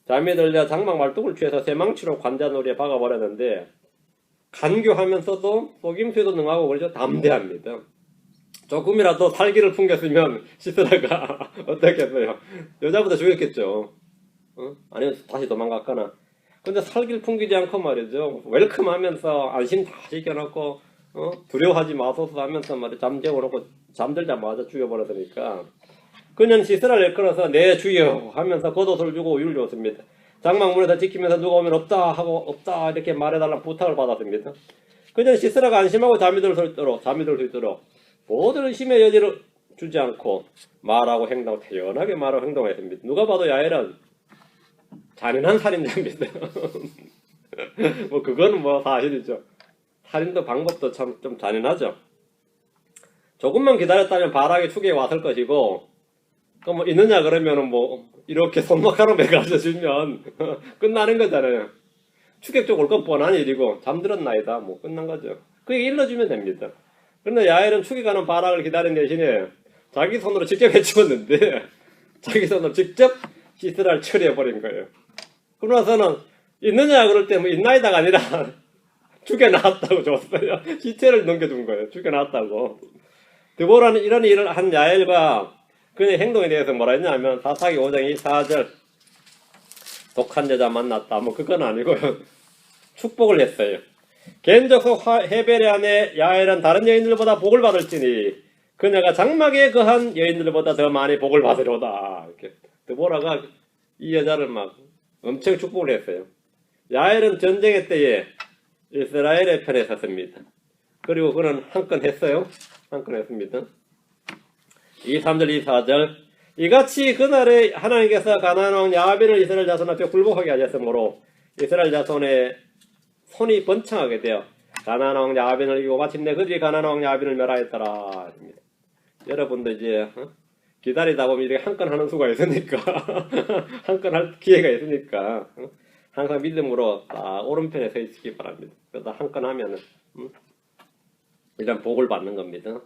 잠이 들자 장막 말뚝을 취해서 쇠망치로 관자놀이에 박아버렸는데 간교하면서도 속임수에도 능하고 그러죠. 담대합니다. 조금이라도 살기를 풍겼으면 시스라가 어떻게 했어요? 여자보다 죽였겠죠. 아니면 다시 도망갔거나. 근데 살기를 풍기지 않고 말이죠. 웰컴하면서 안심 다 시켜놓고 두려워하지 마소서 하면서 말이죠. 잠 재워놓고 잠들자마자 죽여버렸으니까 그는 시스라를 일컬어서 내 주여 하면서 겉옷을 주고 우유를 줬습니다. 장막문에서 지키면서 누가 오면 없다 하고 없다 이렇게 말해달라는 부탁을 받았습니다. 그는 시스라가 안심하고 잠이 들 수 있도록 모든 의심의 여지를 주지 않고 말하고 행동하고 태연하게 말하고 행동했습니다. 누가 봐도 야엘은 잔인한 살인자입니다. 뭐 그거는 뭐 사실이죠. 살인도 방법도 참 좀 잔인하죠. 조금만 기다렸다면 바락이 축에 왔을 것이고 그 뭐 있느냐 그러면은 뭐 이렇게 손목가락 매가져 주면 끝나는 거잖아요. 추격적 올 건 뻔한 일이고 잠들었나이다 뭐 끝난 거죠. 그게 일러주면 됩니다. 그런데 야엘은 추격하는 바락을 기다린 대신에 자기 손으로 직접 해치웠는데 자기 손으로 직접 시스라를 처리해버린 거예요. 그러나서는 있느냐 그럴 때 뭐 있나이다가 아니라 죽여놨다고 줬어요. 시체를 넘겨준 거예요. 죽여놨다고. 드보라는 이런 일을 한 야엘과 그의 행동에 대해서 뭐라 했냐면 사사기 5장 24절 독한 여자 만났다 뭐 그건 아니고요. 축복을 했어요. 겐족속 헤벨의 아내 야엘은 다른 여인들보다 복을 받을지니 그녀가 장막에 거한 여인들보다 더 많이 복을 받으려다. 이렇게 드보라가 이 여자를 막 엄청 축복을 했어요. 야엘은 전쟁의 때에 이스라엘의 편에 섰습니다. 그리고 그는 한 건 했어요. 한 건 했습니다. 23절 24절 이같이 그날에 하나님께서 가나안 왕 야빈을 이스라엘 자손 앞에 굴복하게 하셨으므로 이스라엘 자손의 손이 번창하게 되어 가나안 왕 야빈을 이기고 마침내 그들이 가나안 왕 야빈을 멸하였더라. 여러분도 이제 기다리다 보면 이렇게 한 건 하는 수가 있으니까 한 건 할 기회가 있으니까 항상 믿음으로 오른편에 서 있기 바랍니다. 그러다 한 건 하면은 이런 복을 받는 겁니다.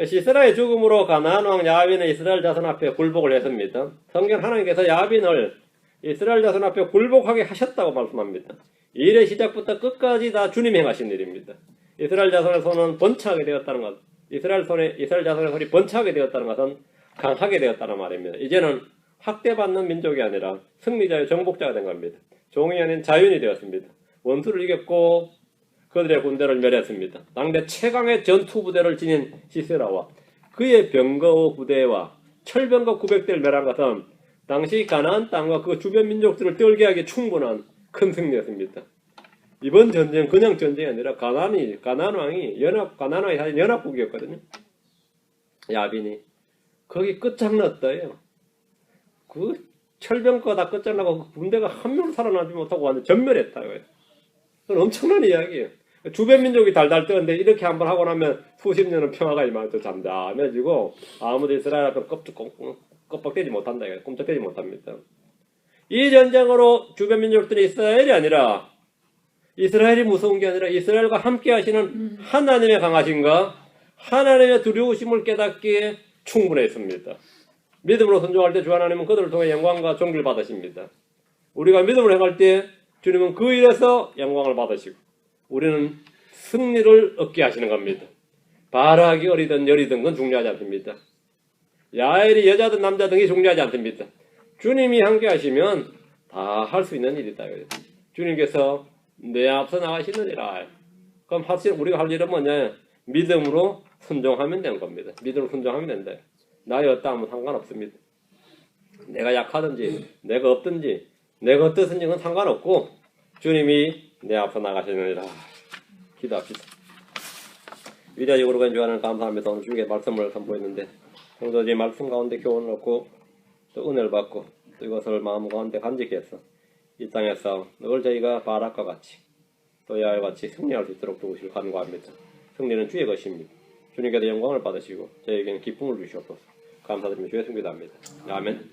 시스라의 죽음으로 가나안 왕 야빈은 이스라엘 자손 앞에 굴복을 했습니다. 성경 하나님께서 야빈을 이스라엘 자손 앞에 굴복하게 하셨다고 말씀합니다. 이 일의 시작부터 끝까지 다 주님이 행하신 일입니다. 이스라엘 자손의 손은 번창하게 되었다는 것, 이스라엘 자손의 손이 번창하게 되었다는 것은 강하게 되었다는 말입니다. 이제는 학대받는 민족이 아니라 승리자의 정복자가 된 겁니다. 종이 아닌 자윤이 되었습니다. 원수를 이겼고 그들의 군대를 멸했습니다. 당대 최강의 전투부대를 지닌 시스라와 그의 병거 부대와 철병거 900대를 멸한 것은 당시 가나안 땅과 그 주변 민족들을 떨게 하기 충분한 큰 승리였습니다. 이번 전쟁 그냥 전쟁이 아니라 가나안 왕이 사실 연합국이었거든요. 야빈이 거기 끝장났다요. 그 철병거 다 끝장나고 군대가 한 명 살아나지 못하고 완전 전멸했다고요. 그건 엄청난 이야기예요. 주변 민족이 달달 떠는데 이렇게 한번 하고 나면 수십 년은 평화가 임하고 잠잠해지고 아무도 이스라엘 앞에 껍벅대지 못한다. 꼼짝대지 못합니다. 이 전쟁으로 주변 민족들이 이스라엘이 아니라 이스라엘이 무서운 게 아니라 이스라엘과 함께 하시는 하나님의 강하신가 하나님의 두려우심을 깨닫기에 충분했습니다. 믿음으로 순종할 때 주 하나님은 그들을 통해 영광과 존귀를 받으십니다. 우리가 믿음으로 행할 때 주님은 그 일에서 영광을 받으시고 우리는 승리를 얻게 하시는 겁니다. 바라기 어리든 여리든 그건 중요하지 않습니다. 야엘이 여자든 남자든 이 중요하지 않습니다. 주님이 함께 하시면 다 할 수 있는 일이다. 주님께서 내 앞서 나가시느니라. 그럼 사실 우리가 할 일은 뭐냐? 믿음으로 순종하면 되는 겁니다. 믿음으로 순종하면 된다. 나의 어떠 하면 상관없습니다. 내가 약하든지 내가 없든지 내가 어떻든지 그건 상관없고 주님이 내 앞서 나가시느니라. 기도합시다. 위대하게 오르간 주 하나님 감사합니다. 오늘 주님께 말씀을 선보였는데 성도들이 말씀 가운데 교훈을 얻고 또 은혜를 받고 또 이것을 마음 가운데 간직해서 이 땅에서 늘 저희가 바락과 같이 또 야와 같이 승리할 수 있도록 도우시길 간구합니다. 승리는 주의 것입니다. 주님께서 영광을 받으시고 저에게는 기쁨을 주시옵소서. 감사드리며 주의 승리합니다. 아멘.